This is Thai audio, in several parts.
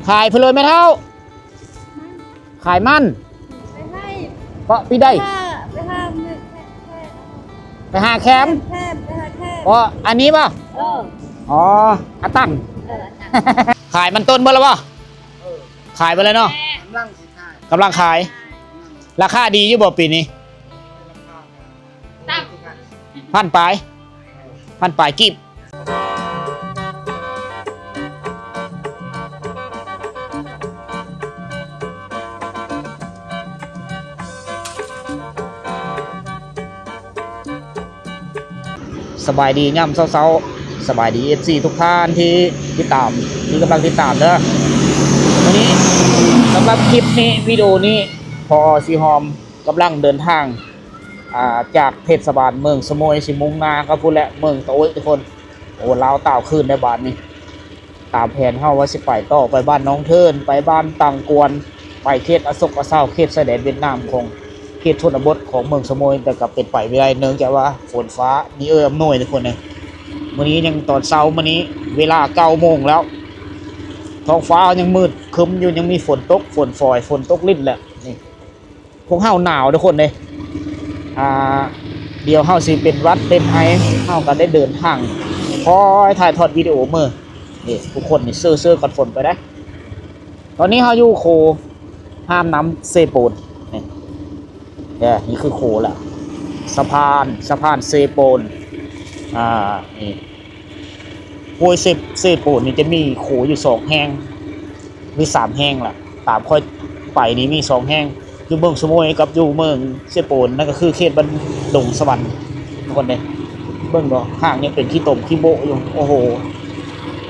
ขายเพลินไม่เท่าขายมันไปให้ เพราะพี่ได้ไปห้าไปหาแคมป์ไปหาแค่เพราะอันนี้ป่ะอ๋ออาตั้งขายมันต้นเบอร์แล้วป่ะขายไปเลยเนาะกำลังขายราคาดีอยู่บ่ปีนี้พันปลายกิบสบายดีย่ำเศร้าๆสบายดีFCทุกท่านที่ติดตามที่กำลังติดตามเด้อวันนี้สำหรับคลิปนี้วิดีโอนี้พอซีฮอมกำลังเดินทางจากเทศบาลเมืองสมุยสิมุงนาครับพูดและเมืองโต้ยทุกคนโอ้ลาวต่าวขึ้นในบ้านนี้ตามแผนเฮาว่าสิไปต่อไปบ้านน้องเทินไปบ้านตังกวนไปเขตอโศกอเศร้าเขตชายแดนเวียดนามของเขตชนบทของเมืองสมุยแต่กับเป็นไปไม่ได้เนื่องจากว่าฝนฟ้ามีอำนวยทุกคนเลยวันนี้ยังตอนเช้าวันนี้เวลา9 โมงแล้วท้องฟ้ายังมืดครึ้มอยู่ยังมีฝนตกฝนฝอยฝนตกลิ้นแหละนี่พวกเฮาหนาวทุกคนเลยเดี๋ยวเฮาสิเป็นวัดเป็นไอเฮาก็ได้เดินทางคอยถ่ายทอดวิดีโอมือนี่ทุกคนนี่เสื้อกันฝนไปได้ตอนนี้เฮาอยู่โคห้ามน้ำเซโปนนี่คือโคแหละสะพานเซโปนนี่ห้วยเซโปนนี่จะมีโขอยู่2 แห่งมี3 แห่งล่ะตามค่อยไปนี่มี2 แห่งอยู่เมืองสมุยกับอยู่เมืองเซโปนนั่นก็คือเขตบันดงสวรรค์ทุกคนเลยเบิ่งบ่ข้างยังเป็นขี้ตมขี้โบอยู่โอ้โห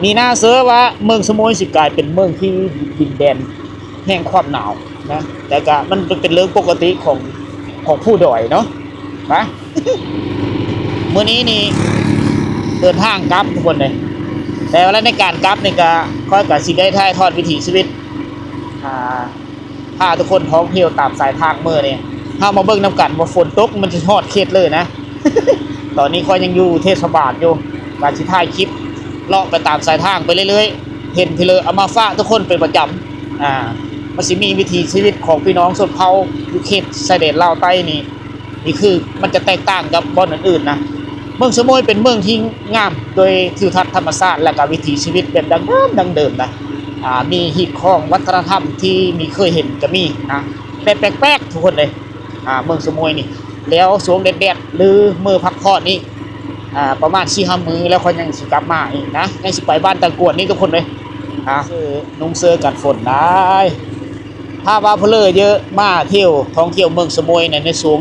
มีหน้าเสือว่าเมืองสมุยสิกลายเป็นเมืองที่ดินแดนแห่งความหนาวนะแต่ก็มันเป็นเรื่องปกติของผู้ดอยเนาะนะมื้อนี้นี่เดินทางกลับทุกคนเลยแต่ว่าในการกลับนี่ก็ค่อยกับสิได้ถ่ายทอดวิถีชีวิตพาทุกคนท่องเที่ยวตามสายทางเมื่อนี่ถ้ามาเบิ่งน้ำกันว่าฝนตกมันจะฮอดเขตเลยนะ ตอนนี้ค่อยยังอยู่เทศบาลอยู่การสิถ่ายคลิปเลาะไปตามสายทางไปเรื่อยๆเห็นไปเลยเอามาฝากทุกคนเป็นประจำมันสิมีวิถีชีวิตของพี่น้องชนเผ่าอยู่เขตชายแดนลาวใต้นี่คือมันจะแตกต่างกับบ่อนอื่นๆนะเมืองสมุยเป็นเมืองที่งามโดยทิวทัศน์ธรรมชาติและก็วิถีชีวิตแบบดั้งเดิมนะมีหินของวัฒนธรรมที่มีเคยเห็นก็มีนะแต่แปลกๆทุกคนเลยเมืองสมุยนี่แล้วสวงแดดหรือมือพักผ่อนนี่ประมาณ4-5 มื้อแล้วเขายังสิกลับมาอีกนะยังสิไปบ้านตะกวนนี่ทุกคนเลยนุ่งเสื้อกันฝนได้ถ้าว่าเพลอเยอะมาเที่ยวท่องเที่ยวเมืองสมุยในสวง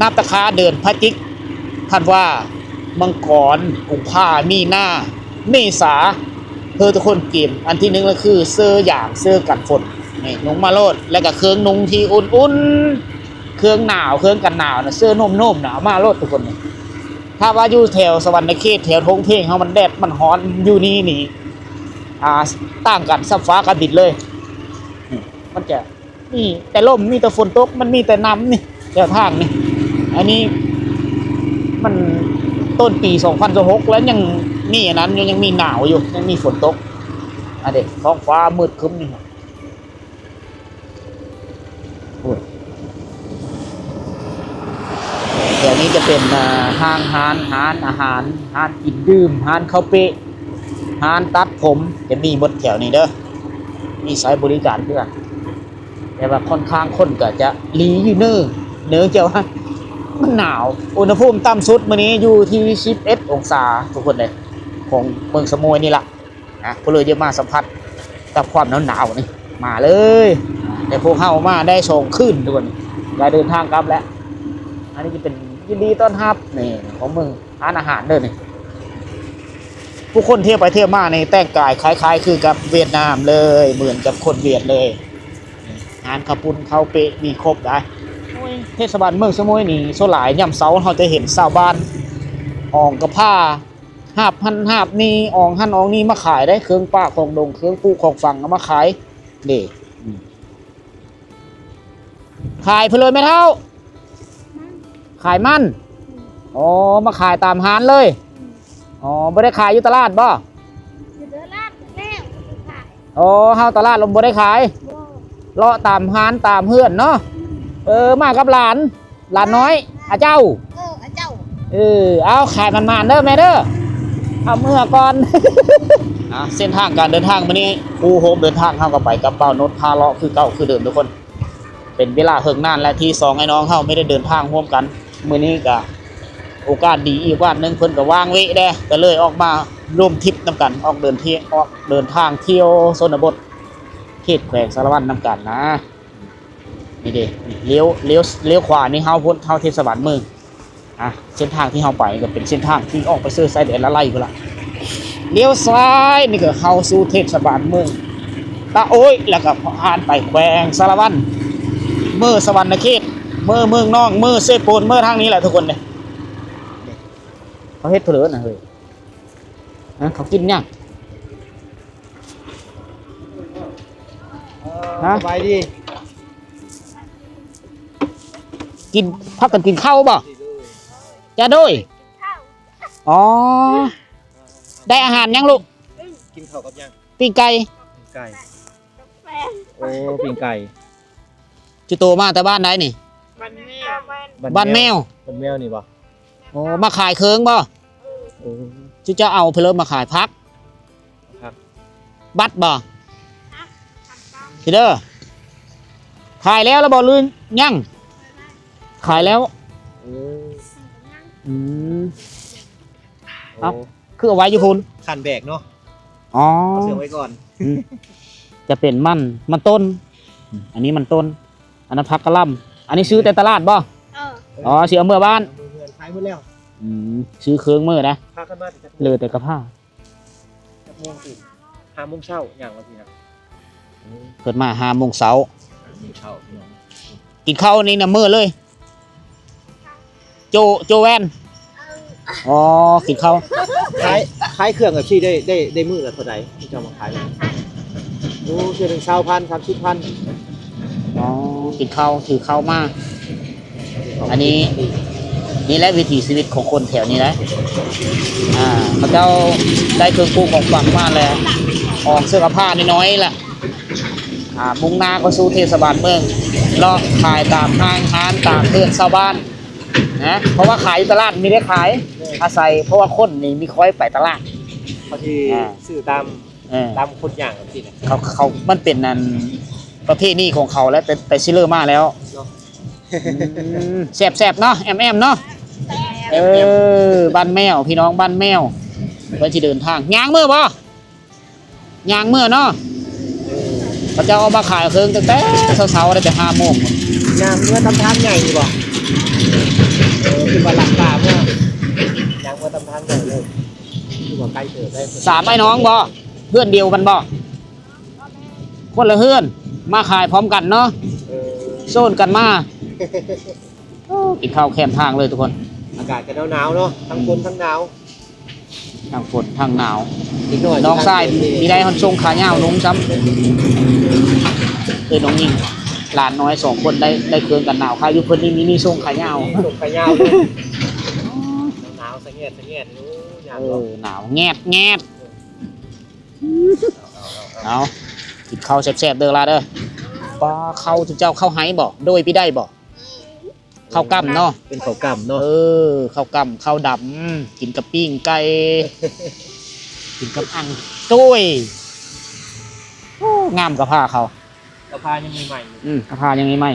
นับตะคาเดินพระจิกท่านว่ามังกรกุมภามีนาเมษาทุกคนเกมอันที่หนึ่งก็คือเสื้ออย่างเสื้อกันฝนนี่นุ่งมาโลดแล้วก็เครื่องนุ่งที่อุ่นๆเครื่องหนาวเครื่องกันหนาวนะเสื้อนุ่มๆหนาวมาโลดทุกคนถ้าว่าอยู่แถวสวรรค์เขตแถวทงเพ่งเขามันแดดมันร้อนอยู่นี่ต่างกันซับฟ้ากันดินเลยมันจะนี่แต่ลมมีแต่ฝนตกมันมีแต่น้ำนี่แถวทางนี่อันนี้มันต้นปี2026แล้วยังนี่อันนั้นยังมีหนาวอยู่ยังมีฝนตกเด็กท้องฟ้ามืดครึ้มนี่เดี๋ยวนี้จะเป็นห้างอาหารห้านกินดื่มห้านข้าวเป๊ะห้านตัดผมจะมีหมดแถวนี้เด้อมีสายบริการเพื่อนแต่ว่าค่อนข้างคนก็จะลีอยู่เนื้อเจ้าว่ามันหนาวอุณหภูมิต่ำสุดมื้อนี้อยู่ที่11 องศาทุกคนเลยของเมืองสมุยนี่ล่ะนะก็เลยจะมาสัมผัสกับความหนาวนี่มาเลยแต่พวกเฮามาได้2 คืนทุกคนอย่าเดินทางกลับแล้วอันนี้จะเป็นยินดีต้อนรับนี่ของเมืองร้านอาหารเด้อนี่ผู้คนเที่ยวไปเที่ยวมาในแต่งกายคล้ายๆคือกับเวียดนามเลยเหมือนกับคนเวียดเลยงานข้าวปุ้นข้าวเป๊ะมีครบได้เทศบาลเมืองสมุยนี่โซหลายย่ำเสาเราจะเห็นชาวบ้านอองกระผ้าหาบหันหาบนี่อองหันอองนี่มาขายได้เครื่องป้าของดงเครื่องปูของฝั่งเอามาขายนี่ขายเพลินไม่เท่าขายมันอ๋อมาขายตามห้านเลยอ๋อไม่ได้ขายอยู่ตลาดบ่อยู่ตลาดแล้วขาย โอ้เฮาตลาดลมบ่ได้ขาย บ่ เลาะตามห้านตามเฮือนเนาะมากับหลานน้อยอาเจ้า อาเจ้า เอาขายมันๆเด้อแม่เด้อเอาเมื่อก่อน เส้นทางการเดินทางมื้อนี้ปูโฮมเดินทางเฮาก็ไปกับเป้านดพาเลาะคือเก่าคือเดิมทุกคน เป็นเวลาเฮิงนานและที่สองไอ้น้องเฮาไม่ได้เดินทางร่วมกันมื้อนี้ก็โอกาสดีอีกว่านึงเพิ่นก็ว่างเว้เด้ก็เลยออกมาร่วมทริปนํกันออกเดินทางเที่ยวชนบทเขตแขวงสารวัตรนํกันนะนี่เด้เลี้ยวขวานี่เฮาพ้นเฮาเทศบาลเมืองเส้นทางที่เฮาไปก็เป็นเส้นทางที่ออกไปซื้อไส้เดือนละไล่พุ่นล่ะเลี้ยวซ้ายนี่ก็เข้าสู่เทศบาลเมืองตาโอ้ยแล้วก็ผ่านไปแขวงสารวัตรเมืองสวรรณเขตเมืองนอกเมืองเซโปนเมืองทางนี้แหละทุกคนเนี่ยเขาเฮ็ดเถลินน่ะเฮ้ยเขากินยังสบายดี กินพักกันกินข้าวบ่จะด้วย ข้าว อ๋อได้อาหารยังลูก กินข้าวกับยัง ปิ้งไก่ ไก่ แฟน โอ้ปิ้งไก่ จุโตมาแต่บ้านไหนนี่ มันแม่ บ้านแมว บ้านแมวนี่บ่ โอ้มาขายเครื่องบ่ โอ้ จุจะเอาเพลิมาขายพัก ครับ บัตรบ่พี่เด้อขายแล้วบ่ลื่นยังขายแล้ว โอ้ อืม โอ้ คือเอาไว้อยู่พุ่น ขันแบกเนาะ อ๋อ เอาเสือไว้ก่อน จะเป็นมันต้น อันนี้มันต้น อันนั้นพักกะหล่ำอันนี้ซื้อแต่ตลาดบ่อ๋อซื้อเอาเมื่อบ้าน เงินขายหมดแล้ว ซื้อเครื่องมือนะ พากันมาจาก เลยแต่กระผ้า จากโมงตื่น5 โมงเช้าอย่างละทีนะ เกิดมา5 โมงเช้า 5 โมงเช้าพี่น้อง กินข้าวนี่นะมือเลย โจแวนอ๋อกินข้าว ขายเครื่องกับชีได้มื้อละเท่าไหร่ที่จะมาขายโอ้เชื่อถึง20,000 30,000 อ๋อกินข้าวถือข้าวมา อันนี้ นี่แหละวิถีชีวิตของคนแถวนี้นะเขาเจ้าได้เครื่องปรุงของฝั่งมาแล้วออกเสื้อผ้าน้อยๆแหละมุ่งหน้าก็สู่เทศบาลเมืองเลาะขายตามห้างร้านตามเพื่อนชาวบ้านนะเพราะว่าขายอยู่ตลาดมีได้ขายอาศัยเพราะว่าคนนี่มีค่อยไปตลาด เขาที่ซื้อตามคนอย่างกับที่นะ เขามันเป็นนันประเภทนี้ของเขาแล้วแต่ชิลเลอร์มาแล้ว เนาะ แสบๆเนาะแอมเนาะบ้านแมวพี่น้องบ้านแมวเพื่อที่เดินทางยางเมื่อบ่ยางเมื่อเนาะพระเจ้าเอามาขายเครื่องตั้งแต่เช้าๆได้แต่5 โมง งานเมื่อทำทางใหญ่ดีบ่คือว่าหลักตาเมื่อยังเมื่อทำทางใหญ่เลยคือว่าใกล้เกิดได้ 3ไอ้น้องบ่เพื่อนเดียวกันบ่คนละเพื่อนมาขายพร้อมกันเนาะโซนกันมากินข้าวแคมทางเลยทุกคน อากาศก็หนาวๆเนาะทั้งฝนทั้งหนาว ทั้งฝนทั้งหนาว อีกหน่อย น้องชายมีได้ฮอนทรงขาเหย้านุ่งซ้ำน้องยิงหลานน้อย2 คนได้เครื่องกันหนาวค่ะอยู่เพิ่นนี่มีทรงขาเหย้า ส่งไปยาวเลยหนาวสะเงียดโอ้ยามเนาะ หนาวแงดเอากินข้าวแซ่บๆเด้อล่ะเด้อปลาเข้าเจ้าเข้าไห้บ่โดยพี่ได้บ่ข้าวกำเนาะ เป็นข้าวกำเนาะ ข้าวกำข้าวดำกินกับปิ้งไก่กินกับอังตุ้ยงามกับผ้าเขา กระพายังมีใหม่อยู่ กับผ้ายังไงไหม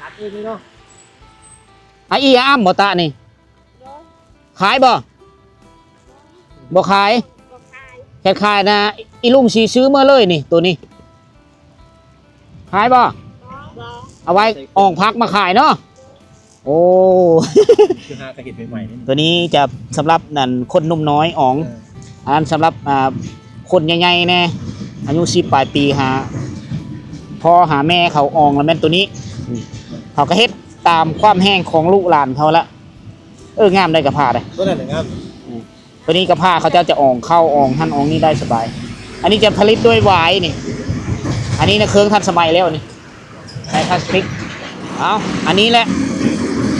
ตัดเองนี่เนาะ อีอ้ำบ่ตานี่ขายบ่ขายแค่ขายนะอีลุงสีซื้อเมื่อเลยนี่ตัวนี้ขายบ่เอาไว้ออกพักมาขายเนาะโอ้ คือหากระเห็ดใหม่ๆนี่ ตัวนี้จะสำหรับนั่นคนหนุ่มน้อยอ๋องอันสำหรับคนใหญ่ๆแน่อายุ10 ปลายปีพ่อหาแม่เขาอองแล้วแม่นตัวนี้เขาก็เฮ็ดตามความแห้งของลูกหลานเขาละงามได้กับผ้าเลย ตัวนั้นนะครับ ตัวนี้กับผ้าเขาจะอ่องเข้าอ่องหั่นอ่องนี่ได้สบาย อันนี้จะผลิตด้วยหวายนี่อันนี้นะเครื่องทันสมัยแล้วนี่ในพลาสติกอันนี้แหละ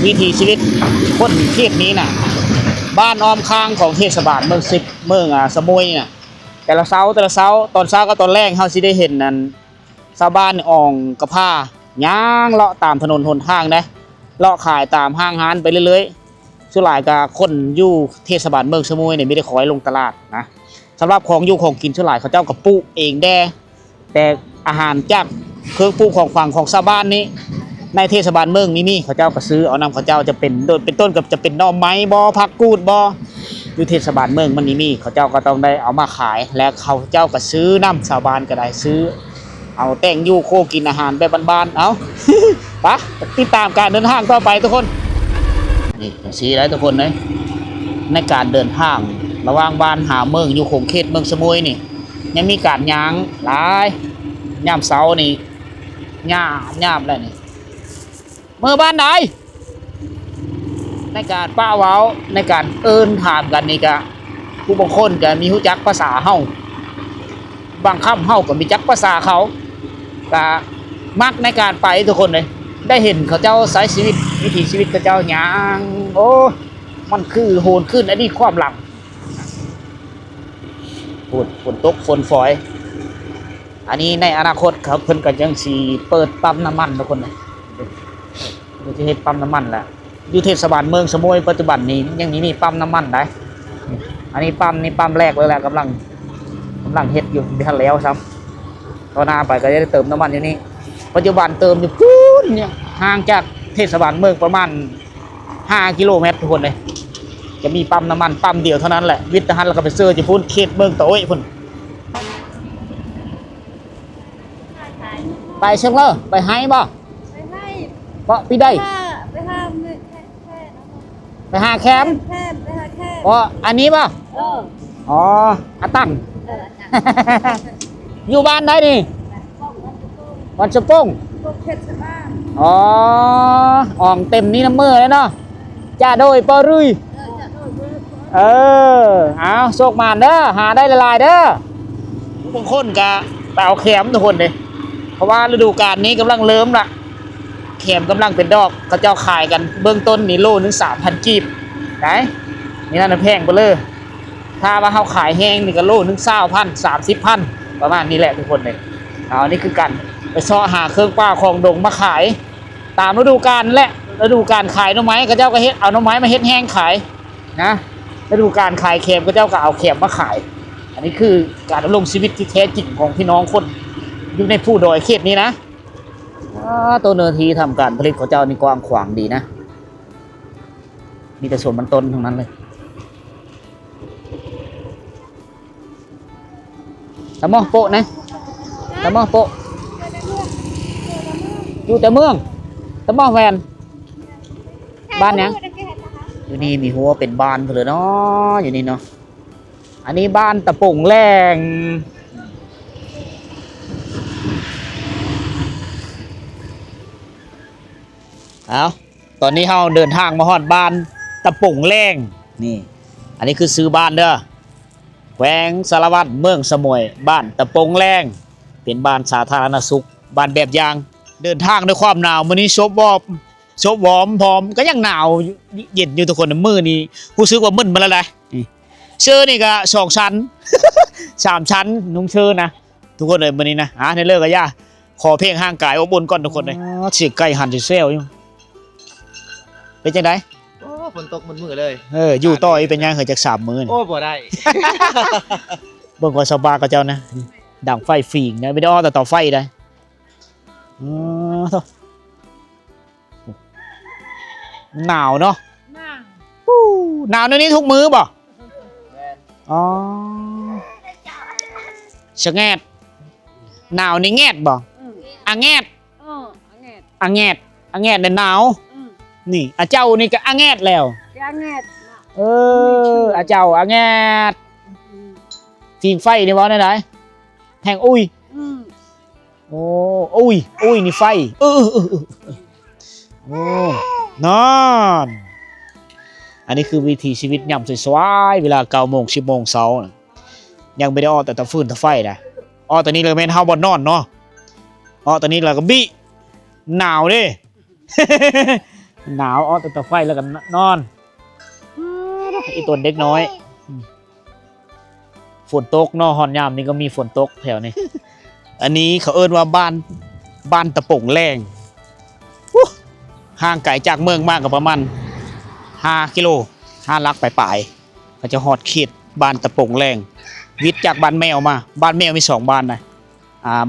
วิถีชีวิตคนเขตนี้น่ะบ้านอ้อมข้างของเทศบาลเมือง10เมืองสมุยน่ะ แต่ละเช้าตอนเช้ากับตอนแรกเฮาสิได้เห็นนั่นชาวบ้านอ่องกระผ้าย่างเลาะตามถนนหนทางนะเลาะขายตามห้างร้านไปเรื่อยๆส่วนหลายก็คนอยู่เทศบาลเมืองสมุยเนี่ยไม่ได้ขอให้ลงตลาดนะสำหรับของอยู่ของกินส่วนหลายเขาเจ้าก็ปลูกเองแต่อาหารจากเครื่องปลูกของฝั่งของชาวบ้านนี้ในเทศบาลเมืองนี่เขาเจ้าก็ซื้อเอานำเขาเจ้าจะเป็นโดยเป็นต้นกับจะเป็นหน่อไม้บ่ผักกูดบ่อยู่เทศบาลเมืองมันนี่มีเขาเจ้าก็ต้องได้เอามาขายและเขาเจ้าก็ซื้อน้ำชาวบ้านก็ได้ซื้อเอาแต่งอยู่โคกินอาหารแบบบ้านๆเอา ปะติดตามการเดินทางต่อไปทุกคนนี่สีได้ทุกคนเลยในการเดินทางระหว่างบ้านหาเมืองอยู่ของเขตเมืองสมุยนี่ยังมีการย่างหลายย่ามเสานี่ย่ามอะไรนี่เมื่อบ้านไหนในการป้าเว้าในการเอิ้นถามกันนี่ก็ผู้บางคนก็มีรู้จักภาษาเฮาบางคำเฮาก็มีจักภาษาเขาก็มักในการไปทุกคนเลยได้เห็นเขาเจ้าใช้ชีวิตวิถีชีวิตเขาเจ้าย่างโอ้มันคือโหนขึ้นอันนี้ความหลังฝนตกฝนฝอยอันนี้ในอนาคตครับเพิ่นก็ยังสิเปิดปั๊มน้ำมันทุกคนเลยเดี๋ยวจะเฮ็ดปั๊มน้ำมันแหละอยู่เทศบาลเมืองสมุยปัจจุบันนี้ยังมีปั๊มน้ำมันได้อันนี้ปั๊มแรกเลยแหละกำลังเฮ็ดอยู่ไม่ทันแล้วซ้ำตอนหน้าไปก็จะได้เติมน้ำมันอยู่นี่ปัจจุบันเติมอยู่พูนเนี่ยห่างจากเทศบาลเมืองประมาณ5 กิโลเมตรทุกคนเลยจะมีปั๊มน้ำมันปั๊มเดียวเท่านั้นแหละวิทย์ทหารแล้วก็ไปเซื้อจะพูนเขตเมืองโต้ยพุ่นไปเชิงเลอไปให้บ่ ไปให้ เพราะพี่ได้ ไปห้ามือแค่ ไปหาแคมป์ ไปหาแค่ อ๋ออันนี้ป่ะ อ๋ออาตั้ง อยู่บ้านได้นี่วันสะปง พวกเพชรบ้าน อ๋ออ่องเต็มนี้น้ำมือเลยเนาะจ้าโดยปอรุย จะโดนมือ เออเอาโชคมานเด้อหาได้หลายๆเด้อบางคนก็ไปเอาแคมทุกคนเลยเพราะว่าฤดูกาลนี้กำลังเริ่มละแคมกำลังเป็นดอกเขาเจ้าขายกันเบื้องต้นนี่โลนึง3,000 กีบไหนนี่นั่นแพงไปเลยถ้าว่าเขาขายแห้งนี่ก็โลนึง20,000 30,000ประมาณนี้แหละทุกคนเลยเอานี่คือกันไปซ้อหาเครื่องป้าของดงมาขายตามฤดูกาลแหละฤดูกาลขายหน่อไม้เขาเจ้าก็เฮ็ดเอาหน่อไม้มาเฮ็ดแห้งขายนะฤดูกาลขายแคมเขาเจ้าก็เอาแคมมาขายอันนี้คือการดำรงชีวิตที่แท้จริงของพี่น้องคนอยู่ในผู้ดอยเขตนี้นะตัวเนื้อทีทำการผลิตของเจ้านี่กว้างขวางดีนะมีแต่ส่วนมันต้นทั้งนั้นเลยตะมอโปะนะตะมอโปะอยู่แต่เมืองตะมอแวนบ้านยังอยู่นี่มีหัวเป็นบ้านเพื่อนเนาะอยู่นี่เนาะอันนี้บ้านตะปุ่งแรงเอาตอนนี้เราเดินทางมาฮอดบ้านตะปุ่งแรงนี่อันนี้คือซื้อบ้านเด้อแขวงสารวัตรเมืองสมุยบ้านตะปุ่งแรงเป็นบ้านสาธารณสุขบ้านแบบอย่างเดินทางด้วยความหนาวมื้อนี้ซบวอมพร้อมก็ยังหนาวเย็นอยู่ทุกคนมือนี่รู้สึกว่ามึนมาแล้วแหละเสื้อนี่ก็2 ชั้น 3 ชั้นนุ่งเสื้อนะทุกคนเลยมื้อนี้นะในเลิกก็ย่าขอเพลงห่างกายอบอุ่นก่อนทุกคนเลยเสียงไก่หันสิเซลอยู่เป็นจังได๋ โอ้ฝนตกมันมือเลย อยู่ต่ออีเป็นยังเหินจาก3 มื้อนี่ โอ้บ่ได้ เบิ่งว่าชาวบ้านเขาเจ้านะดังไฟฝีงนะไม่ได้อ้อแต่ต่อไฟได้โธ่หนาวเนาะ นั่ง หนาวในนี้ทุกมื้อบ่อ๋อชะแงดหนาวนี่แงดบ่อะแงด เงียบ อะแงดเนี่ยหนาวนี่อะเจ้านี่ก็อะแงดแล้ว ยังเงียบ อะเจ้าอะแงดฟิล์มไฟนี่บ่ได้ไหนแทงอุ้ยโอ้อุ้ยนี่ไฟโอ้นอนอันนี้คือวิถีชีวิตยามสวยๆเวลา9 โมง 10 โมงเช้านะยังไม่ได้อ้อแต่ตะฟืนตะไฟนะอ้อตอนนี้เลยแม่นเฮาบ่นอนเนาะอ้อตอนนี้เราก็บิหนาวเด้ หนาวอ้อแต่ตะไฟแล้วก็นอนอีตัวเด็กน้อย ฝนตกเนาะฮอนยามนี่ก็มีฝนตกแถวนี้ อันนี้เขาเอิ้นว่าบ้านตะปงแรงห่างไกลจากเมืองมากกว่าประมาณ5 กิโล5 ลักปลายๆเขาจะฮอดเขตบ้านตะปงแรงวิทย์จากบ้านแมวมาบ้านแมวมี2บ้านนะ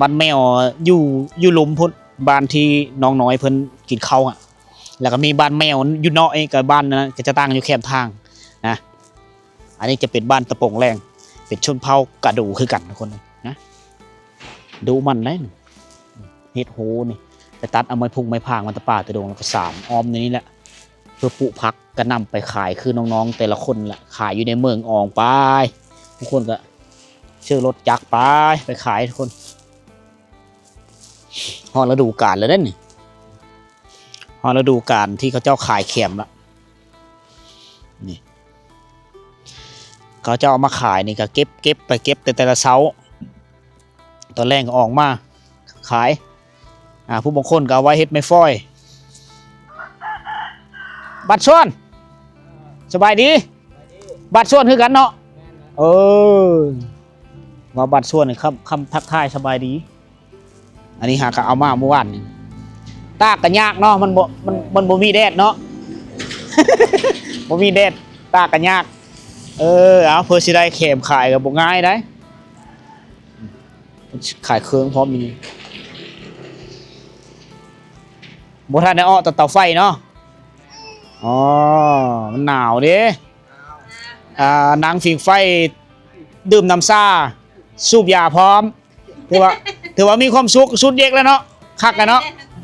บ้านแมวอยู่หลุมพุ่นบ้านที่น้องน้อยเพิ่นกินข้าวอ่ะแล้วก็มีบ้านแมวอยู่เนาะกับบ้านนั้นก็จะตั้งอยู่แคมทางนะอันนี้จะเป็นบ้านตะปงแรงเป็นชนเผ่ากระดูคือกันทุกคนนะดูมันได้เฮ็ดโหนี่ไปตัดเอาไม้พุ่งไม้พางมันตะป่าตะดงแล้วก็สานอ้อมในนี้แหละเพื่อปลูกผักก็นำไปขายคือน้องๆแต่ละคนแหละขายอยู่ในเมืองอองไปทุกคนก็เชื่อรถจักรไปขายทุกคนฮอดฤดูกาลแล้วเด้นี่ฮอดฤดูกาลที่เขาเจ้าขายเข็มละนี่เขาเจ้าเอามาขายนี่ก็เก็บไปเก็บแต่ละเช้าตอนแรกก็ออกมาขายผู้บางคนก็เอาไว้เฮ็ดไม้ฟอยบัดส่วนสบายดีบัดส่วนคือกันเนาะว่าบัดส่วนนี่คำทักทายสบายดีอันนี้หากเอามาเมื่อวานนี่ตากกันยากเนาะมันบ่มีแดดเนาะ บ่มีแดดตากกันยากเอาเพื่อสิได้เข็มขายกับบ่ง่ายได้ขายเครื่องพร้อมมีบ่ทันได้อ้อเตาไฟเนาะอ๋อมันหนาวเด้นางฝิงไฟดื่มน้ำซ่าสูบยาพร้อมถือว่ามีความสุขสุดเย็กแล้วเนาะคักกันเนาะ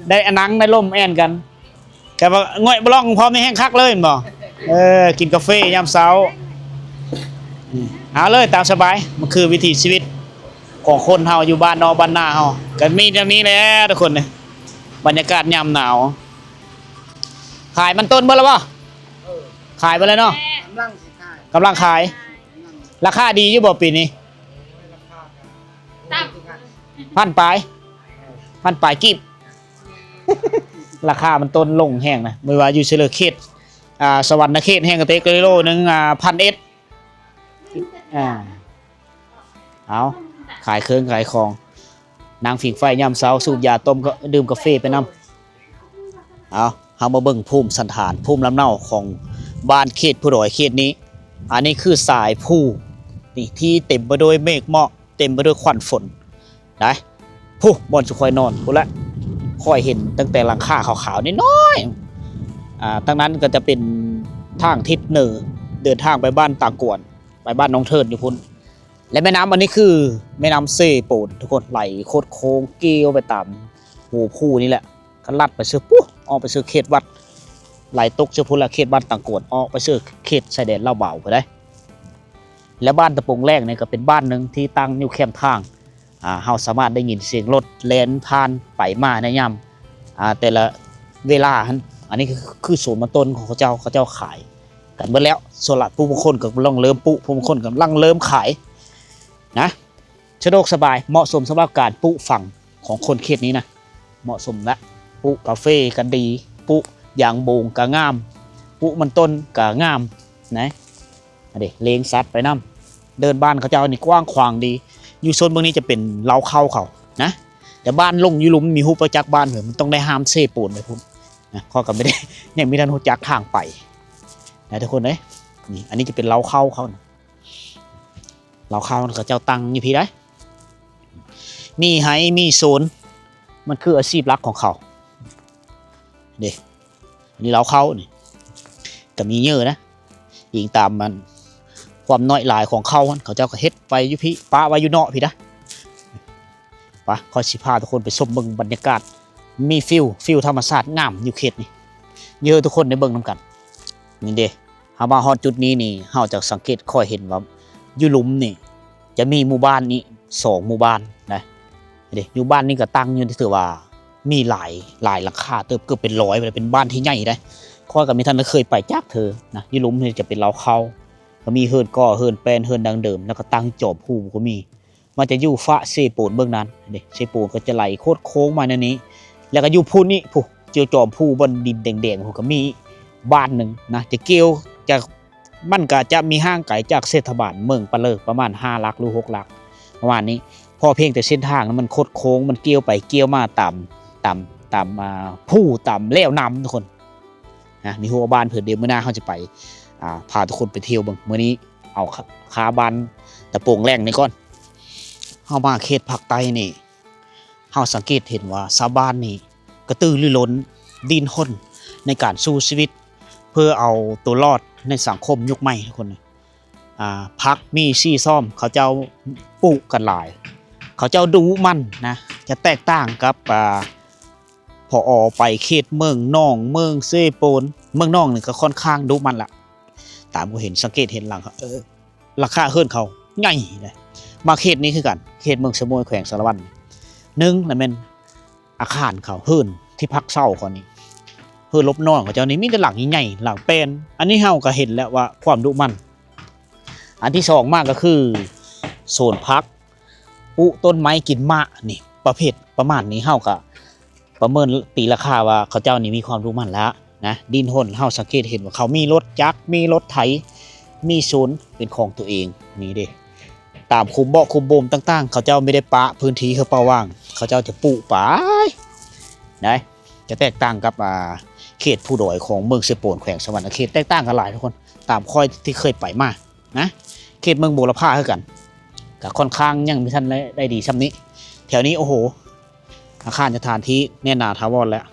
ได้หนังได้ล่มแอนกันแต่ว่าง่อยบล่องพร้อมในแห้งคักเลยบ่กินกาแฟยามเช้าเอาเลยตามสบายมันคือวิถีชีวิตของคนเฮาอยู่บ้านนอกบ้านนาเฮาก็มีแบบนี้แหละทุกคนเนี่ยบรรยากาศยามหนาวขายมันต้นเบ่แล้วบ่ขายไปเลยเนาะกำลังขายราคาดีอยู่บ่ปีนี้พันปลายกีบ ราคามันต้นลงแห้งนะไม่ว่าอยู่เฉลิมเขตสวรรค์เขตแห้งกระเตกกิโลนึง1,000 เอาขายเครื่องขายของนางฝีกไฟย่ำเสาสูบยาต้มก็ดื่มกาแฟไปนำเอาเฮามาเบิ่งภูมิสันฐานภูมิลำเนาของบ้านเขตผู้ดอยเขตนี้อันนี้คือสายภูนี่ที่เต็มไปด้วยเมฆหมอกเต็มไปด้วยควันฝนนะผู้บอนสุคอยนอนพูดละค่อยเห็นตั้งแต่หลังคาขาวๆนิดน้อยตั้งนั้นก็จะเป็นทางทิศเหนือเดินทางไปบ้านต่างกวนไปบ้านน้องเทิดอยู่พุ่นและแม่น้ำอันนี้คือแม่น้ำเซโปนทุกคนไหลโคตรโค้งเกลียวไปตามหูผู้นี่แหละก็ลัดไปเสือปุ๊ออกไปเสือเขตวัดไหลตกเสือพุ่นละเขตบ้านต่างกวนออกไปเสือเขตชายแดนเล่าเบาไปได้และบ้านตะปงแรกเนี่ยก็เป็นบ้านหนึ่งที่ตั้งอยู่แคมทางเฮาสามารถได้ยินเสียงรถแล่นผ่านไปมาในยามแต่ละเวลาอันนี้คือศูนย์มาต้นของเขาเจ้าขายกันเมื่อแล้วส่วนละผู้บางคนก็กำลังเริ่มปุผู้บางคนกำลังเริ่มขายนะสะดวกสบายเหมาะสมสำหรับการปุฝั่งของคนเขตนี้นะเหมาะสมละปุกาแฟกันดีปุยางโบงกะงามปุมันต้นกะงามนะเด็กเลงซัดไปน้ำเดินบ้านเขาเจ้านี่กว้างขวางดีอยู่โซนเมืองนี้จะเป็นเล้าเข้าเขานะแต่บ้านลงอยู่ลุมมีฮูประจักษ์บ้านเหรอมันต้องได้ห้ามเซ่ปูนไปพุ่นนะข้อกันไม่ได้ยังมีทันฮูจักทางไปนะทุกคนนี่อันนี้จะเป็นเล้าเข้าเขานะเล้าเข้าเขาเจ้าตังอยู่พี่ได้มีไฮมีโซนมันคืออาชีพหลักของเขาเด็กอันนี้เล้าเข้านี่ก็มีเยอะนะยิงตามมันความน้อยหลายของเขาเขาเจ้าก็เฮ็ดไปยุพี่ป้าไว้อยู่เนาะพี่นะปะขอสิพาทุกคนไปชมเบิ่งบรรยากาศมีฟิลธรรมชาติงามอยู่เขตนี้เยอะทุกคนได้เบิ่งนำกันนี่เด้เฮามาฮอดจุดนี้นี่เฮาจะสังเกตค่อยเห็นว่าอยู่หลุมนี่จะมีหมู่บ้านนี้2หมู่บ้านนะเด้อยู่บ้านนี้ก็ตั้งอยู่ที่ถือว่ามีหลายหลังคาเติบเกือบเป็น100เป็นบ้านที่ใหญ่ได้ค่อยก็มีท่านเคยไปจักเธอนะอยู่หลุมนี่จะเป็นเล้าเข้าก็มีเฮิร์นก่อเฮิร์นแปลนเฮิร์นดังเดิมแล้วก็ตั้งจอบผู้ก็มีมันจะอยู่ฟ้าเซโปนเบื้องนั้นเด็กเซโปนก็จะไหลโคตรโค้งมาในนี้แล้วก็อยู่พูนี่ผู้เจียวจอมผู้บนดินแดงๆผู้ก็มีบ้านหนึ่งนะจะเกี่ยวจะ มันก็จะมีห่างไกลจากเทศบาลเมืองปะเลอประมาณ5ลักหรือ6ลักประมาณนี้พอเพียงแต่เส้นทางนั้นมันคดโค้งมันเกี่ยวไปเกี่ยวมาตามผู้ตามแล้วน้ำทุกคนนะมีหัวบ้านเผื่อเดี๋ยวมื้อหน้าเขาจะไปพาทุกคนไปเที่ยวเบิ่งมื้อนี้เอาขาบานตะโป่งแรงนี่ก่อนเฮามาเขตภาคใต้นี่เฮาสังเกตเห็นว่าชาวบ้านนี่กระตือรือร้นดิ้นรนในการสู้ชีวิตเพื่อเอาตัวรอดในสังคมยุคใหม่ทุกคนพักมีซี่ซ่อมเขาเจ้าปลูกกันหลายเขาเจ้าดูมันนะจะแตกต่างกับพอไปเขตเมืองน่องเมืองเซโปนเมืองน่องนี่ก็ค่อนข้างดูมันละตามผมเห็นสังเกตเห็นหลังราคาเฮิรนเขาใหญ่เลยมาเขตนี้คือกันเขตเมืองสมุยแขวงสารวัตรหนึ่งนั่นเป็นอาคารเขาเฮิรนที่พักเช่าคนนี้เฮิรนลบนองของเจ้านี้มีแต่หลังใหญ่หลังเป็นอันนี้เฮาก็เห็นแล้วว่าความดุมันอันที่สองมากก็คือโซนพักปุต้นไม้กินมะนี่ประเภทประมาณนี้เฮาก็ประเมินตีราคาว่าเขาเจ้านี่มีความดุมันแล้วนะดินหนเฮาสังเกตเห็นว่าเขามีรถจักรมีรถไถมีศูนย์เป็นของตัวเองนี่เด้ตามคุมเบาะคุมโบมต่างๆเขาเจ้าไม่ได้ปะพื้นที่เขาเปล่าว่างเขาเจ้าจะปลูกป่าได้จะแตกต่างกับเขตผู้ดอยของเมืองเซโปนแขวงสวรรณเขตแตกต่างกันหลายทุกคนตามค่อยที่เคยไปมานะเขตเมืองโบราณผ้าเท่ากันกับค่อนข้างยังมีท่านได้ดีซ้ำนี้แถวนี้โอ้โหอาคารสถานที่แน่นาถาวรแล้ว